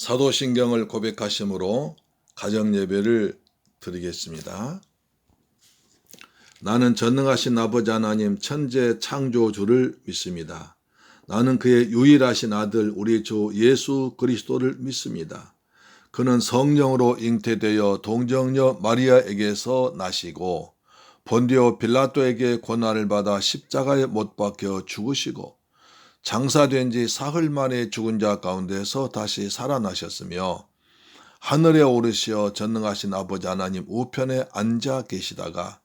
사도신경을 고백하심으로 가정예배를 드리겠습니다. 나는 전능하신 아버지 하나님 천재 창조주를 믿습니다. 나는 그의 유일하신 아들 우리 주 예수 그리스도를 믿습니다. 그는 성령으로 잉태되어 동정녀 마리아에게서 나시고 본디오 빌라토에게 고난을 받아 십자가에 못 박혀 죽으시고 장사된 지 사흘 만에 죽은 자 가운데서 다시 살아나셨으며 하늘에 오르시어 전능하신 아버지 하나님 우편에 앉아 계시다가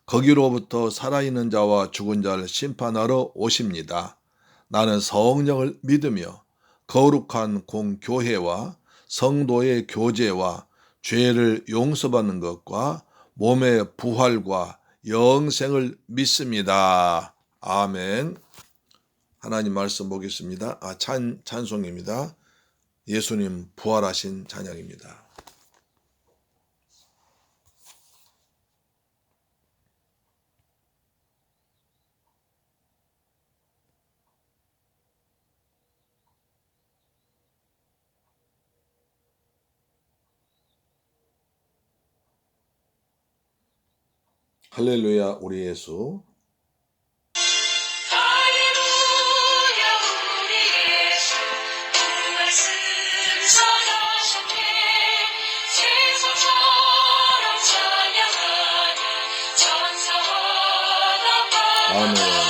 거기로부터 살아있는 자와 죽은 자를 심판하러 오십니다. 나는 성령을 믿으며 거룩한 공교회와 성도의 교제와 죄를 용서받는 것과 몸의 부활과 영생을 믿습니다. 아멘. 하나님 말씀 보겠습니다. 찬송입니다. 예수님 부활하신 찬양입니다. 할렐루야 우리 예수. 아멘.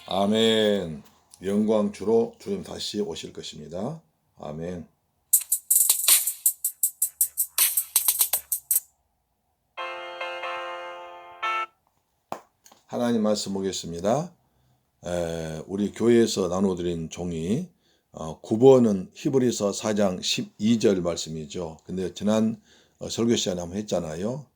아멘. 영광 주로 주님 다시 오실 것입니다. 아멘. 하나님 말씀 보겠습니다. 우리 교회에서 나눠드린 종이 9번은 히브리서 4장 12절 말씀이죠. 근데 지난 설교 시간에 한번 했잖아요.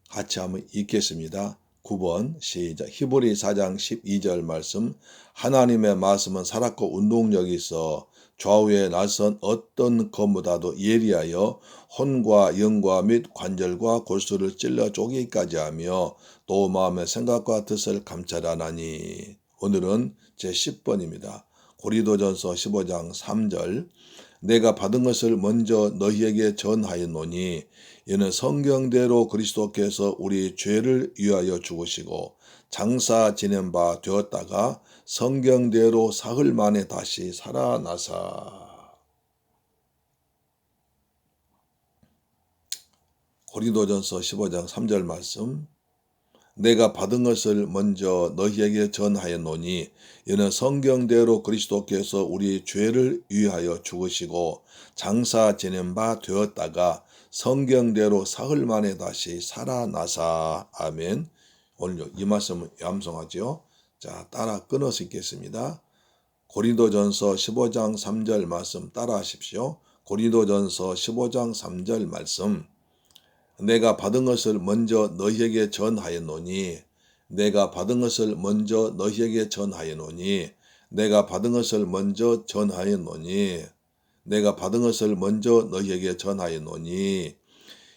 같이 한번 읽겠습니다. 9번 시작. 히브리 4장 12절 말씀. 하나님의 말씀은 살았고 운동력이 있어 좌우에 날선 어떤 검보다도 예리하여 혼과 영과 및 관절과 골수를 찔러 쪼개기까지 하며 또 마음의 생각과 뜻을 감찰하나니. 오늘은 제10번입니다. 고린도전서 15장 3절. 내가 받은 것을 먼저 너희에게 전하였노니 이는 성경대로 그리스도께서 우리 죄를 위하여 죽으시고 장사 지낸 바 되었다가 성경대로 사흘 만에 다시 살아나사. 고린도전서 15장 3절 말씀. 내가 받은 것을 먼저 너희에게 전하였노니 이는 성경대로 그리스도께서 우리 죄를 위하여 죽으시고 장사 지낸 바 되었다가 성경대로 사흘 만에 다시 살아나사. 아멘. 오늘 이 말씀은 암송하죠. 자, 따라 끊어서 읽겠습니다. 고린도전서 15장 3절 말씀 따라 하십시오. 고린도전서 15장 3절 말씀. 내가 받은 것을 먼저 너희에게 전하였노니 내가 받은 것을 먼저 너희에게 전하였노니 내가 받은 것을 먼저 전하였노니 내가 받은 것을 먼저 너희에게 전하였노니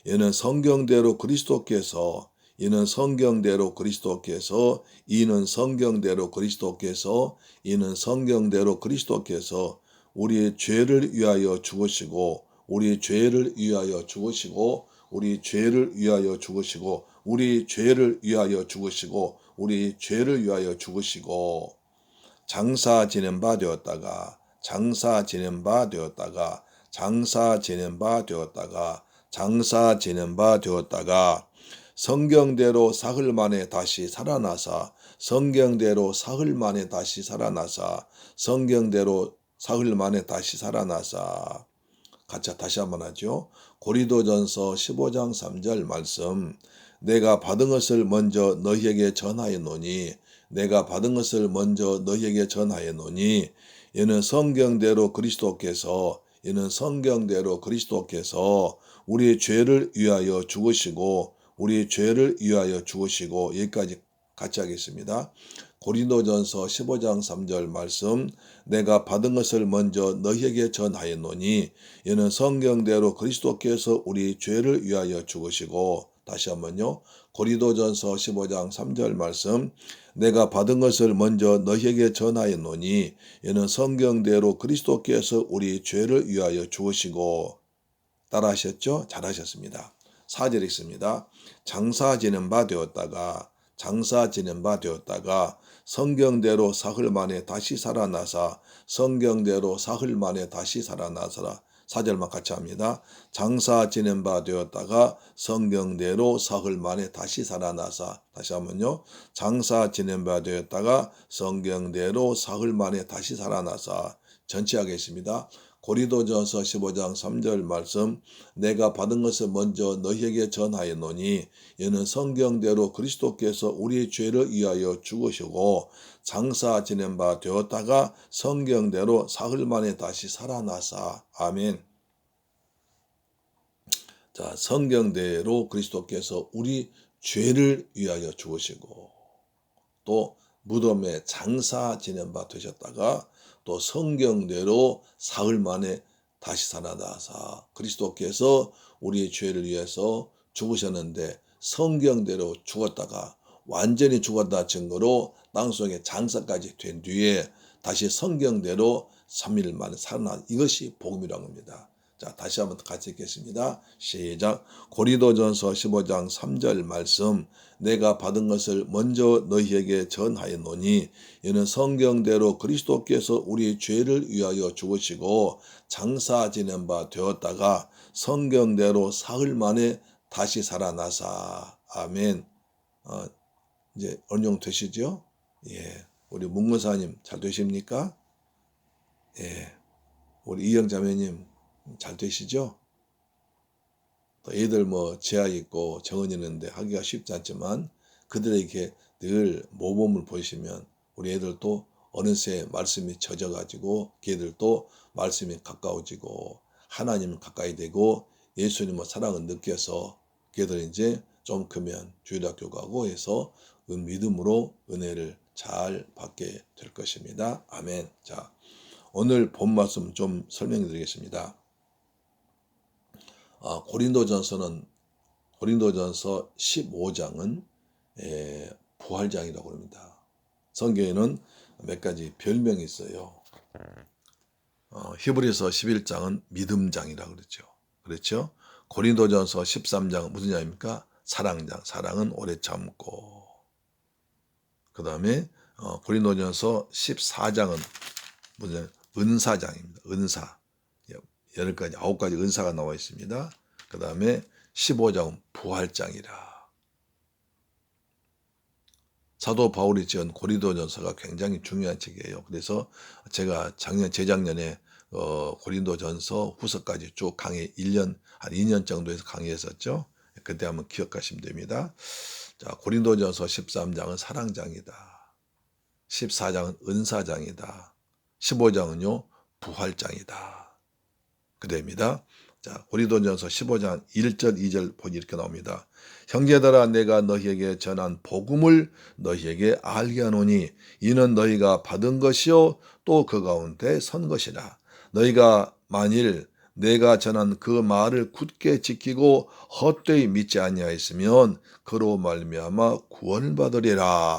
이는 성경대로 그리스도께서 이는 성경대로 그리스도께서 이는 성경대로 그리스도께서 이는 성경대로 그리스도께서 우리의 죄를 위하여 죽으시고 우리 죄를 위하여 죽으시고 우리 죄를 위하여 죽으시고 우리 죄를 위하여 죽으시고 우리 죄를 위하여 죽으시고 장사 지낸 바 되었다가 장사 지낸 바 되었다가 장사 지낸 바 되었다가 장사 지낸 바 되었다가 성경대로 사흘 만에 다시 살아나사 성경대로 사흘 만에 다시 살아나사 성경대로 사흘 만에 다시 살아나사 같이 다시 한번 하죠. 고린도전서 15장 3절 말씀 내가 받은 것을 먼저 너희에게 전하였노니 내가 받은 것을 먼저 너희에게 전하였노니 이는 성경대로 그리스도께서 이는 성경대로 그리스도께서 우리의 죄를 위하여 죽으시고 우리의 죄를 위하여 죽으시고 여기까지 같이 하겠습니다. 고린도전서 15장 3절 말씀 내가 받은 것을 먼저 너희에게 전하였노니 이는 성경대로 그리스도께서 우리 죄를 위하여 죽으시고 다시 한번요. 고린도전서 15장 3절 말씀 내가 받은 것을 먼저 너희에게 전하였노니 이는 성경대로 그리스도께서 우리 죄를 위하여 죽으시고 따라하셨죠? 잘하셨습니다. 4절 읽습니다. 장사 지낸 바 되었다가 장사 지낸 바 되었다가 성경대로 사흘 만에 다시 살아나사 성경대로 사흘 만에 다시 살아나서라 4절만 같이 합니다. 장사 지낸 바 되었다가 성경대로 사흘 만에 다시 살아나사 다시 한번요. 장사 지낸 바 되었다가 성경대로 사흘 만에 다시 살아나사 전체 하겠습니다. 고린도전서 15장 3절 말씀 내가 받은 것을 먼저 너희에게 전하였노니 이는 성경대로 그리스도께서 우리의 죄를 위하여 죽으시고 장사 지낸 바 되었다가 성경대로 사흘 만에 다시 살아나사 아멘. 자, 성경대로 그리스도께서 우리 죄를 위하여 죽으시고 또 무덤에 장사 지낸 바 되셨다가 또 성경대로 사흘 만에 다시 살아나사 그리스도께서 우리의 죄를 위해서 죽으셨는데 성경대로 죽었다가 완전히 죽었다 증거로 땅속에 장사까지 된 뒤에 다시 성경대로 3일 만에 살아난 이것이 복음이라는 겁니다. 자, 다시 한번 같이 읽겠습니다. 시작. 고린도전서 15장 3절 말씀 내가 받은 것을 먼저 너희에게 전하였노니 이는 성경대로 그리스도께서 우리 죄를 위하여 죽으시고 장사 지낸 바 되었다가 성경대로 사흘 만에 다시 살아나사 아멘. 이제 어느 정도 되시죠? 예, 우리 문무사님 잘 되십니까? 예, 우리 이영자매님 잘 되시죠? 또 애들 뭐 재학 있고 정은 있는데 하기가 쉽지 않지만 그들에게 늘 모범을 보시면 우리 애들도 어느새 말씀이 젖어가지고 걔들도 말씀이 가까워지고 하나님 가까이 되고 예수님의 사랑을 느껴서 걔들 이제 좀 크면 주일학교 가고 해서 믿음으로 은혜를 잘 받게 될 것입니다. 아멘. 자, 오늘 본 말씀 좀 설명해 드리겠습니다. 고린도전서 15장은 부활장이라고 합니다. 성경에는 몇 가지 별명이 있어요. 히브리서 11장은 믿음장이라고 그랬죠. 그렇죠? 고린도전서 13장은 무슨 장입니까? 사랑장. 사랑은 오래 참고. 그 다음에 고린도전서 14장은 무슨 은사장입니다. 은사. 10가지, 9가지 은사가 나와 있습니다. 그 다음에 15장은 부활장이라. 사도 바울이 지은 고린도전서가 굉장히 중요한 책이에요. 그래서 제가 재작년에 고린도전서 후서까지 쭉 강의 한 2년 정도에서 강의했었죠. 그때 한번 기억하시면 됩니다. 자, 고린도전서 13장은 사랑장이다. 14장은 은사장이다. 15장은요, 부활장이다. 그됩니다. 자, 고린도전서 15장 1절 2절 보니 이렇게 나옵니다. 형제들아 내가 너희에게 전한 복음을 너희에게 알게 하노니 이는 너희가 받은 것이요 또 그 가운데 선 것이라. 너희가 만일 내가 전한 그 말을 굳게 지키고 헛되이 믿지 아니하였으면 그로 말미암아 구원을 받으리라.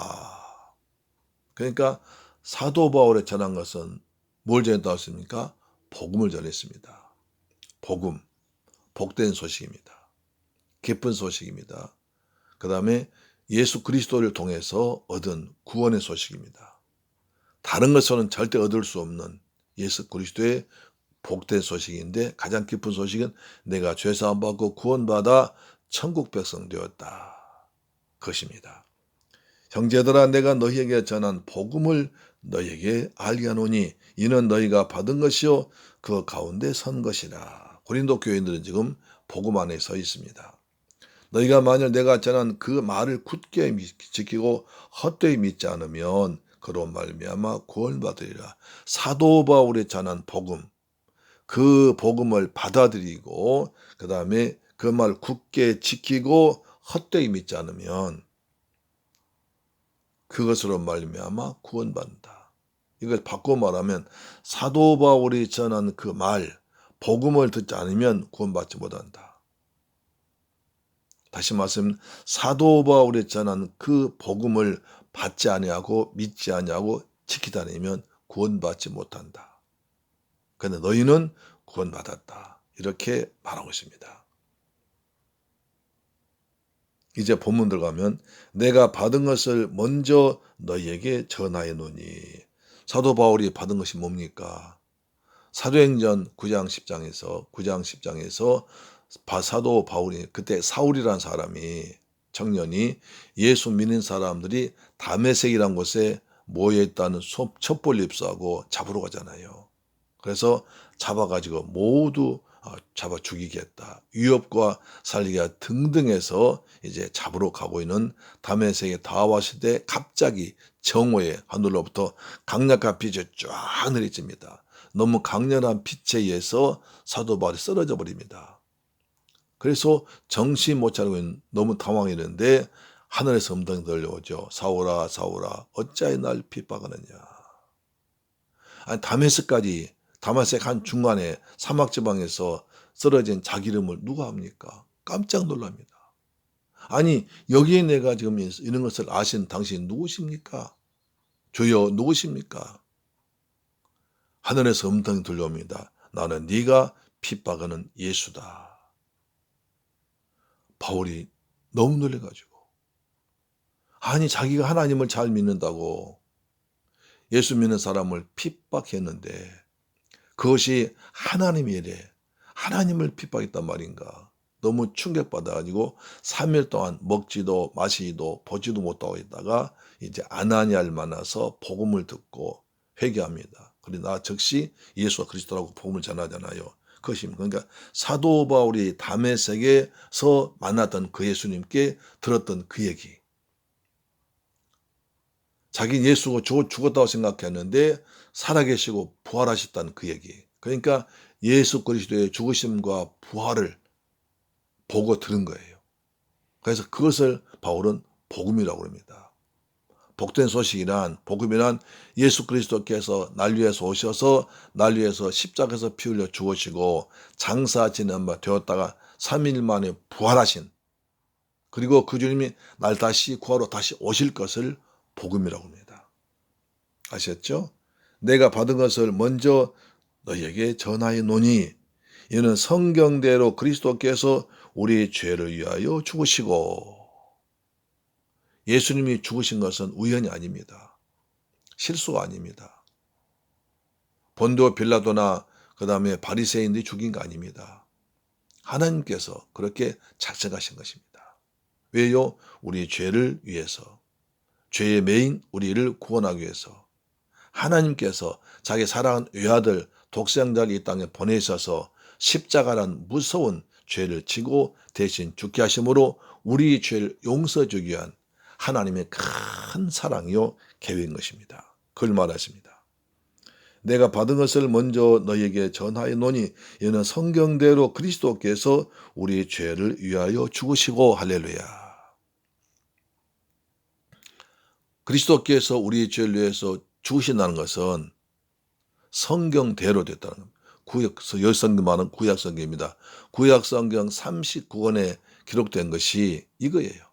그러니까 사도 바울이 전한 것은 뭘 전했다고 했습니까? 복음을 전했습니다. 복음, 복된 소식입니다. 기쁜 소식입니다. 그 다음에 예수 그리스도를 통해서 얻은 구원의 소식입니다. 다른 것으로는 절대 얻을 수 없는 예수 그리스도의 복된 소식인데 가장 기쁜 소식은 내가 죄사함 받고 구원받아 천국 백성 되었다. 그것입니다. 형제들아 내가 너희에게 전한 복음을 너희에게 알게 하노니 이는 너희가 받은 것이요 그 가운데 선 것이라. 고린도 교인들은 지금 복음 안에 서 있습니다. 너희가 만일 내가 전한 그 말을 굳게 지키고 헛되이 믿지 않으면 그로 말미암아 구원받으리라. 사도 바울이 전한 복음, 그 복음을 받아들이고 그 다음에 그 말 굳게 지키고 헛되이 믿지 않으면 그것으로 말미암아 구원받는다. 이걸 바꿔 말하면 사도 바울이 전한 그 말, 복음을 듣지 않으면 구원받지 못한다. 다시 말씀, 사도 바울이 전한 그 복음을 받지 아니하고 믿지 아니하고 지키지 않으면 구원받지 못한다. 그런데 너희는 구원받았다. 이렇게 말하고 있습니다. 이제 본문 들어가면 내가 받은 것을 먼저 너희에게 전하였노니. 사도 바울이 받은 것이 뭡니까? 사도행전 9장 10장에서 사도 바울이 그때 사울이라는 사람이 청년이 예수 믿는 사람들이 다메섹이라는 곳에 모여있다는 첩보를 입수하고 잡으러 가잖아요. 그래서 잡아가지고 모두 잡아 죽이겠다. 위협과 살리기가 등등해서 이제 잡으러 가고 있는 다메섹에 다 왔을 때 갑자기 정오에 하늘로부터 강력한 빛이 쫙 내리칩니다. 너무 강렬한 빛에 의해서 사도 바울이 쓰러져 버립니다. 그래서 정신 못 차리고 너무 당황했는데 하늘에서 음성이 들려오죠. 사울아 사울아 어찌하여 날 핍박하느냐. 아니 다메섹 한 중간에 사막지방에서 쓰러진 자기 이름을 누가 합니까? 깜짝 놀랍니다. 아니 여기에 내가 지금 이런 것을 아신 당신 누구십니까? 주여 누구십니까? 하늘에서 음성이 들려옵니다. 나는 네가 핍박하는 예수다. 바울이 너무 놀래가지고 아니 자기가 하나님을 잘 믿는다고 예수 믿는 사람을 핍박했는데 그것이 하나님의 일에 하나님을 핍박했단 말인가. 너무 충격받아가지고 3일 동안 먹지도 마시지도 보지도 못하고 있다가 이제 아나니아를 만나서 복음을 듣고 회개합니다. 그러나 나 즉시 예수가 그리스도라고 복음을 전하잖아요. 그것이 그러니까 사도 바울이 다메섹에서 만났던 그 예수님께 들었던 그 얘기. 자기 예수가 죽었다고 생각했는데 살아계시고 부활하셨다는 그 얘기. 그러니까 예수 그리스도의 죽으심과 부활을 보고 들은 거예요. 그래서 그것을 바울은 복음이라고 합니다. 복된 소식이란 복음이란 예수 그리스도께서 날 위해서 오셔서 날 위해서 십자가에서 피 흘려 죽으시고 장사 지낸 바 되었다가 3일 만에 부활하신 그리고 그 주님이 날 다시 구하러 다시 오실 것을 복음이라고 합니다. 아셨죠? 내가 받은 것을 먼저 너희에게 전하였노니 이는 성경대로 그리스도께서 우리 죄를 위하여 죽으시고 예수님이 죽으신 것은 우연이 아닙니다. 실수가 아닙니다. 본도 빌라도나 그 다음에 바리새인들이 죽인 거 아닙니다. 하나님께서 그렇게 작정하신 것입니다. 왜요? 우리 죄를 위해서 죄의 매인 우리를 구원하기 위해서 하나님께서 자기 사랑하는 외아들 독생자를 이 땅에 보내셔서 십자가란 무서운 죄를 지고 대신 죽게 하심으로 우리 죄를 용서해 주기 위한 하나님의 큰 사랑이요 계획인 것입니다. 그걸 말하십니다. 내가 받은 것을 먼저 너희에게 전하였노니 이는 성경대로 그리스도께서 우리 죄를 위하여 죽으시고 할렐루야. 그리스도께서 우리 죄를 위해서 죽으신다는 것은 성경대로 됐다는 겁니다. 여성경만은 구약성경입니다. 구약성경 39권에 기록된 것이 이거예요.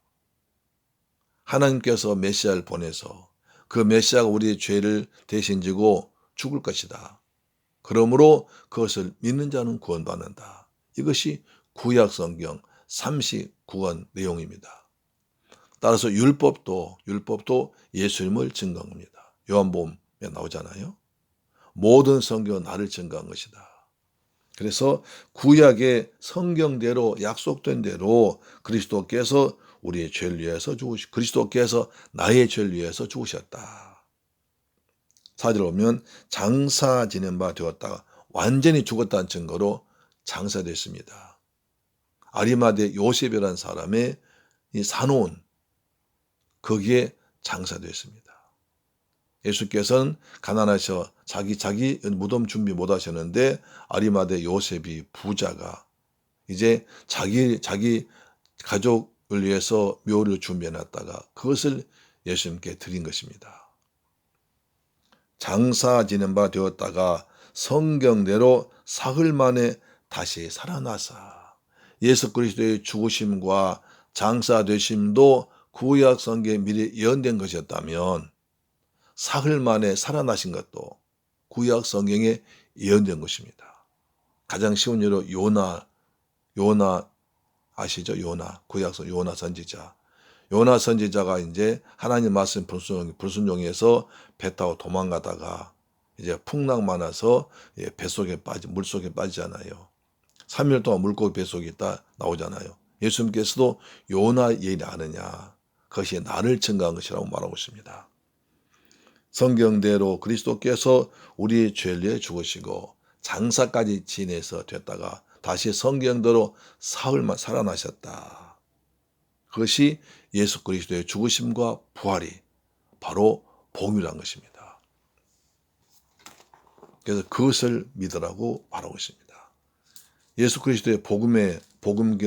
하나님께서 메시아를 보내서 그 메시아가 우리의 죄를 대신 지고 죽을 것이다. 그러므로 그것을 믿는 자는 구원받는다. 이것이 구약성경 39권 내용입니다. 따라서 율법도 예수님을 증거합니다. 요한복음에 나오잖아요. 모든 성경은 나를 증거한 것이다. 그래서 구약의 성경대로 약속된 대로 그리스도께서 우리의 죄를 위해서 그리스도께서 나의 죄를 위해서 죽으셨다. 4절 보면 장사 지낸 바 되었다가 완전히 죽었다는 증거로 장사됐습니다. 아리마대 요셉이라는 사람의 이 사놓은 거기에 장사됐습니다. 예수께서는 가난하셔 자기 무덤 준비 못 하셨는데 아리마대 요셉이 부자가 이제 자기 가족을 위해서 묘를 준비해 놨다가 그것을 예수님께 드린 것입니다. 장사 지낸 바 되었다가 성경대로 사흘 만에 다시 살아나사 예수 그리스도의 죽으심과 장사되심도 구약 성경에 미리 예언된 것이었다면 사흘 만에 살아나신 것도 구약 성경에 예언된 것입니다. 가장 쉬운 예로 요나 아시죠? 구약성 요나 선지자. 요나 선지자가 이제 하나님 말씀 불순종해서 배 타고 도망가다가 이제 풍랑 많아서 물속에 빠지잖아요. 3일 동안 물고기 뱃속에 있다 나오잖아요. 예수님께서도 요나 얘기 아느냐? 그것이 나를 증거한 것이라고 말하고 있습니다. 성경대로 그리스도께서 우리의 죄를 위해 죽으시고 장사까지 지내서 됐다가 다시 성경대로 사흘만 살아나셨다. 그것이 예수 그리스도의 죽으심과 부활이 바로 복음이라는 것입니다. 그래서 그것을 믿으라고 말하고 있습니다. 예수 그리스도의 복음이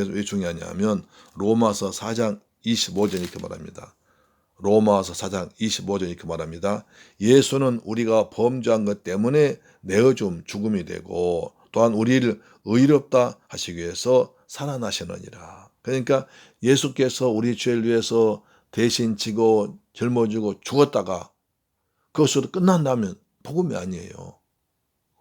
왜 중요하냐면 로마서 4장 25절 이렇게 말합니다. 로마서 4장 25절 이렇게 말합니다. 예수는 우리가 범죄한 것 때문에 내어줌 죽음이 되고 또한 우리를 의롭다 하시기 위해서 살아나시느니라. 그러니까 예수께서 우리 죄를 위해서 대신 지고 젊어지고 죽었다가 그것으로 끝난다면 복음이 아니에요.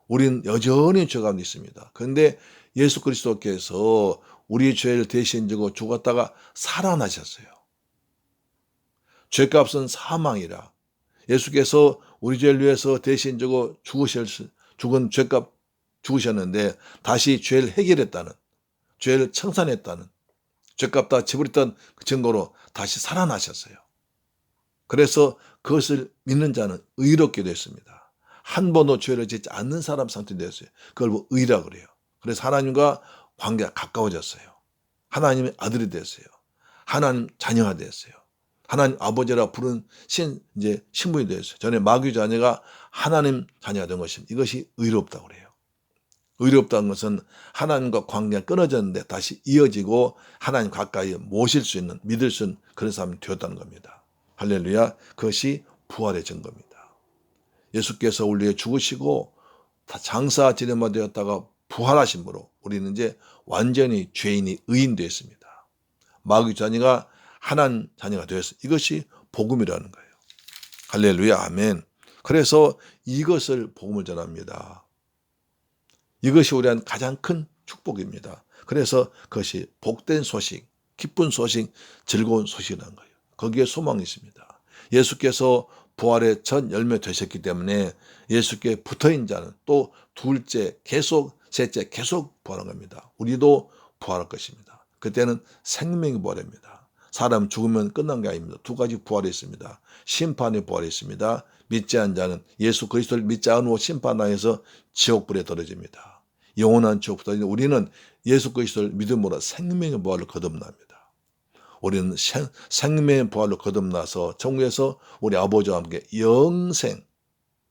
우리는 여전히 죄 가운데 있습니다. 그런데 예수 그리스도께서 우리 죄를 대신 지고 죽었다가 살아나셨어요. 죄값은 사망이라. 예수께서 우리 죄를 위해서 대신 지고 죽은 죄값 죽으셨는데 다시 죄를 해결했다는, 죄를 청산했다는, 죄값 다 지불했던 그 증거로 다시 살아나셨어요. 그래서 그것을 믿는 자는 의롭게 됐습니다. 한 번도 죄를 짓지 않는 사람 상태 됐어요. 그걸 뭐 의라고 그래요. 그래서 하나님과 관계가 가까워졌어요. 하나님의 아들이 됐어요. 하나님 자녀가 됐어요. 하나님 아버지라 부른 신분이 되었어요. 전에 마귀 자녀가 하나님 자녀가 된 것입니다. 이것이 의롭다고 그래요. 의롭다는 것은 하나님과 관계가 끊어졌는데 다시 이어지고 하나님 가까이 모실 수 있는, 믿을 수 있는 그런 사람이 되었다는 겁니다. 할렐루야. 그것이 부활의 증거입니다. 예수께서 우리에 죽으시고 장사 지내마 되었다가 부활하심으로 우리는 이제 완전히 죄인이 의인되었습니다. 마귀 자녀가 하나님 자녀가 되었어요. 이것이 복음이라는 거예요. 할렐루야, 아멘. 그래서 이것을 복음을 전합니다. 이것이 우리한 가장 큰 축복입니다. 그래서 그것이 복된 소식, 기쁜 소식, 즐거운 소식이라는 거예요. 거기에 소망이 있습니다. 예수께서 부활의 첫 열매 되셨기 때문에 예수께 붙어있는 자는 또 둘째, 셋째 계속 부활한 겁니다. 우리도 부활할 것입니다. 그때는 생명이 부활합니다. 사람 죽으면 끝난 게 아닙니다. 두 가지 부활이 있습니다. 심판의 부활이 있습니다. 믿지 않은 자는 예수 그리스도를 믿지 않고 심판당해서 지옥불에 떨어집니다. 영원한 지옥불에 떨어지는 우리는 예수 그리스도를 믿음으로 생명의 부활을 거듭납니다. 우리는 생명의 부활로 거듭나서 천국에서 우리 아버지와 함께 영생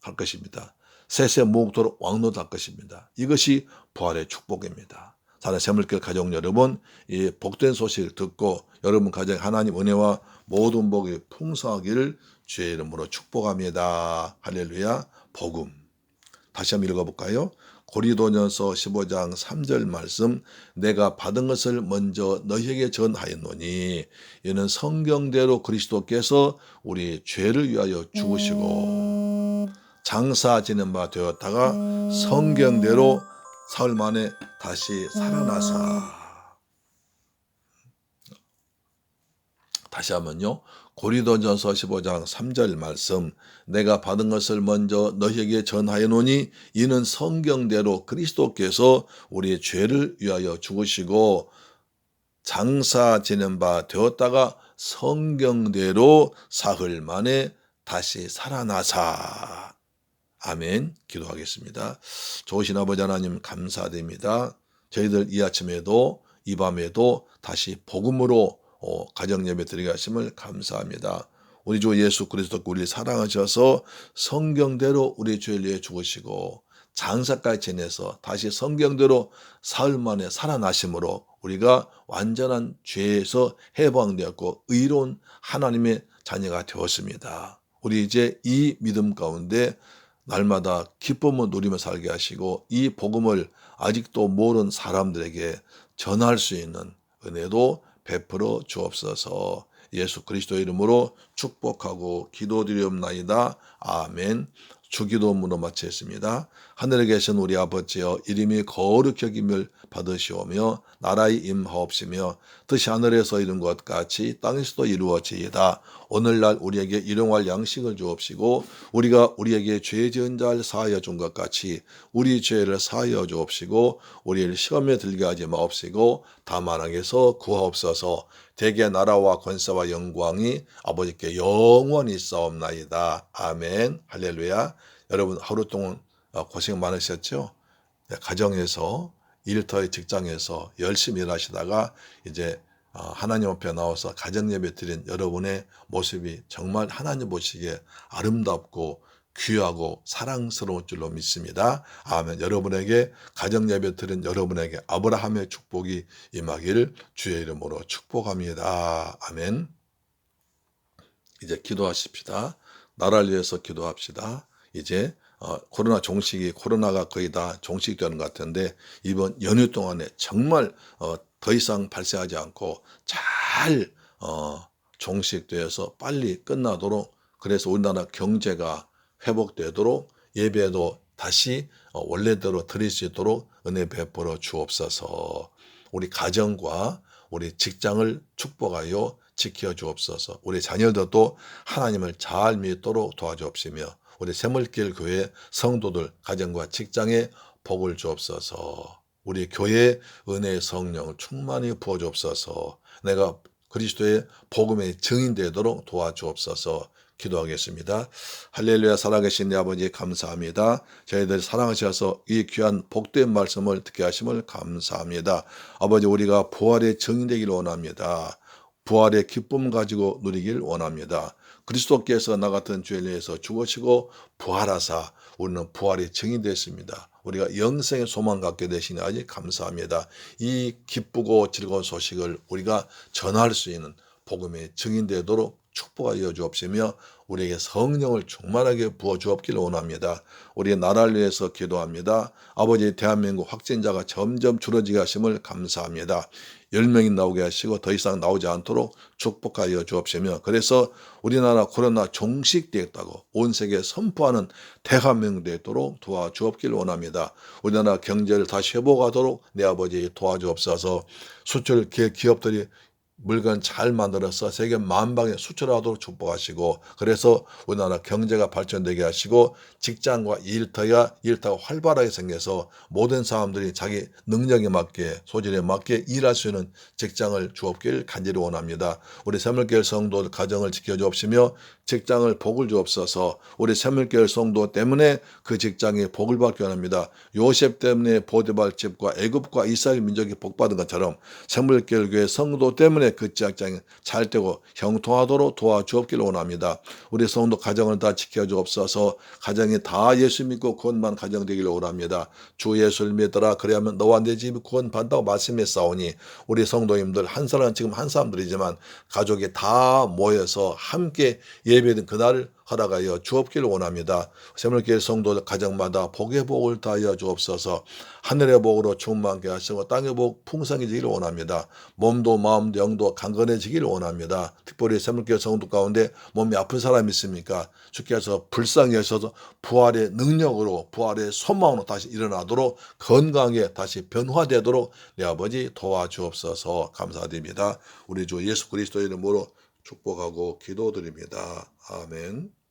할 것입니다. 세세 무궁토록 왕노할 것입니다. 이것이 부활의 축복입니다. 사랑하는 새물길 가족 여러분, 이 복된 소식을 듣고 여러분 가정에 하나님 은혜와 모든 복이 풍성하기를 주의 이름으로 축복합니다. 할렐루야. 복음. 다시 한번 읽어볼까요? 고린도전서 15장 3절 말씀, 내가 받은 것을 먼저 너희에게 전하였노니 이는 성경대로 그리스도께서 우리 죄를 위하여 죽으시고 장사 지낸 바 되었다가 성경대로 사흘 만에 다시 살아나사. 다시 한번요. 고린도전서 15장 3절 말씀, 내가 받은 것을 먼저 너희에게 전하여노니 이는 성경대로 그리스도께서 우리의 죄를 위하여 죽으시고 장사 지낸 바 되었다가 성경대로 사흘 만에 다시 살아나사. 아멘. 기도하겠습니다. 좋으신 아버지 하나님 감사드립니다. 저희들 이 아침에도 이 밤에도 다시 복음으로 가정 예배 드리게 하심을 감사합니다. 우리 주 예수 그리스도 우리를 사랑하셔서 성경대로 우리 죄를 위해 죽으시고 장사까지 지내서 다시 성경대로 사흘 만에 살아나심으로 우리가 완전한 죄에서 해방되었고 의로운 하나님의 자녀가 되었습니다. 우리 이제 이 믿음 가운데 날마다 기쁨을 누리며 살게 하시고 이 복음을 아직도 모르는 사람들에게 전할 수 있는 은혜도 베풀어 주옵소서. 예수 그리스도의 이름으로 축복하고 기도드리옵나이다. 아멘. 주기도문으로 마치겠습니다. 하늘에 계신 우리 아버지여, 이름이 거룩히 여김을 받으시오며 나라의 임하옵시며 뜻이 하늘에서 이룬 것 같이 땅에서도 이루어지이다. 오늘날 우리에게 일용할 양식을 주옵시고 우리가 우리에게 죄 지은 자를 사하여 준 것 같이 우리 죄를 사하여 주옵시고 우리를 시험에 들게 하지 마옵시고 다만 악에서 구하옵소서. 대개 나라와 권세와 영광이 아버지께 영원히 있사옵나이다. 아멘. 할렐루야. 여러분 하루 동안 고생 많으셨죠? 가정에서 일터의 직장에서 열심히 일하시다가 이제 하나님 앞에 나와서 가정 예배 드린 여러분의 모습이 정말 하나님 보시기에 아름답고 귀하고 사랑스러운 줄로 믿습니다. 아멘. 여러분에게 가정 예배 드린 여러분에게 아브라함의 축복이 임하기를 주의 이름으로 축복합니다. 아멘. 이제 기도하십시다. 나라를 위해서 기도합시다. 이제 코로나가 거의 다 종식되는 것 같은데 이번 연휴 동안에 정말 더 이상 발생하지 않고 잘 종식되어서 빨리 끝나도록, 그래서 우리나라 경제가 회복되도록 예배도 다시 원래대로 드릴 수 있도록 은혜 베풀어 주옵소서. 우리 가정과 우리 직장을 축복하여 지켜 주옵소서. 우리 자녀들도 하나님을 잘 믿도록 도와주옵시며 우리 새물길 교회 성도들 가정과 직장에 복을 주옵소서. 우리 교회의 은혜의 성령을 충만히 부어 주옵소서. 내가 그리스도의 복음의 증인되도록 도와주옵소서. 기도하겠습니다. 할렐루야. 살아계신 내 아버지 감사합니다. 저희들 사랑하셔서 이 귀한 복된 말씀을 듣게 하심을 감사합니다. 아버지, 우리가 부활의 증인되기를 원합니다. 부활의 기쁨 가지고 누리길 원합니다. 그리스도께서 나 같은 죄를 위해서 죽으시고 부활하사 우리는 부활의 증인이 됐습니다. 우리가 영생의 소망 갖게 되시니 아주 감사합니다. 이 기쁘고 즐거운 소식을 우리가 전할 수 있는 복음의 증인되도록 축복하여 주옵시며 우리에게 성령을 충만하게 부어 주옵기를 원합니다. 우리의 나라를 위해서 기도합니다. 아버지, 대한민국 확진자가 점점 줄어지게 하심을 감사합니다. 10명이 나오게 하시고 더 이상 나오지 않도록 축복하여 주옵시며, 그래서 우리나라 코로나 종식되었다고 온 세계에 선포하는 대한민국 되도록 도와주옵기를 원합니다. 우리나라 경제를 다시 회복하도록 내 아버지 도와주옵소서. 수출 기업들이 물건 잘 만들어서 세계 만방에 수출하도록 축복하시고, 그래서 우리나라 경제가 발전되게 하시고 직장과 일터가 활발하게 생겨서 모든 사람들이 자기 능력에 맞게 소질에 맞게 일할 수 있는 직장을 주옵길 간절히 원합니다. 우리 새물교회 성도 가정을 지켜주옵시며 직장을 복을 주옵소서. 우리 새물교회 성도 때문에 그 직장이 복을 받기 원합니다. 요셉 때문에 보디발 집과 애굽과 이스라엘 민족이 복받은 것처럼 새물교회 성도 때문에 그 직장이 잘 되고 형통하도록 도와주옵기를 원합니다. 우리 성도 가정을 다 지켜주옵소서. 가정이 다 예수 믿고 구원만 가정 되기를 원합니다. 주 예수를 믿더라 그래야면 너와 내 집이 구원받는다고 말씀했사오니 우리 성도님들 한 사람은 지금 한 사람들이지만 가족이 다 모여서 함께 예배드린 그날을 허락하여 주옵기를 원합니다. 새물교회 성도 가정마다 복의 복을 다하여 주옵소서. 하늘의 복으로 충만케 하시고 땅의 복 풍성해지기를 원합니다. 몸도 마음도 영도 강건해지기를 원합니다. 특별히 새물교회 성도 가운데 몸이 아픈 사람이 있습니까? 주께서 불쌍히 하셔서 부활의 능력으로 부활의 소망으로 다시 일어나도록 건강하게 다시 변화되도록 내 아버지 도와주옵소서. 감사드립니다. 우리 주 예수 그리스도의 이름으로 축복하고 기도드립니다. 아멘.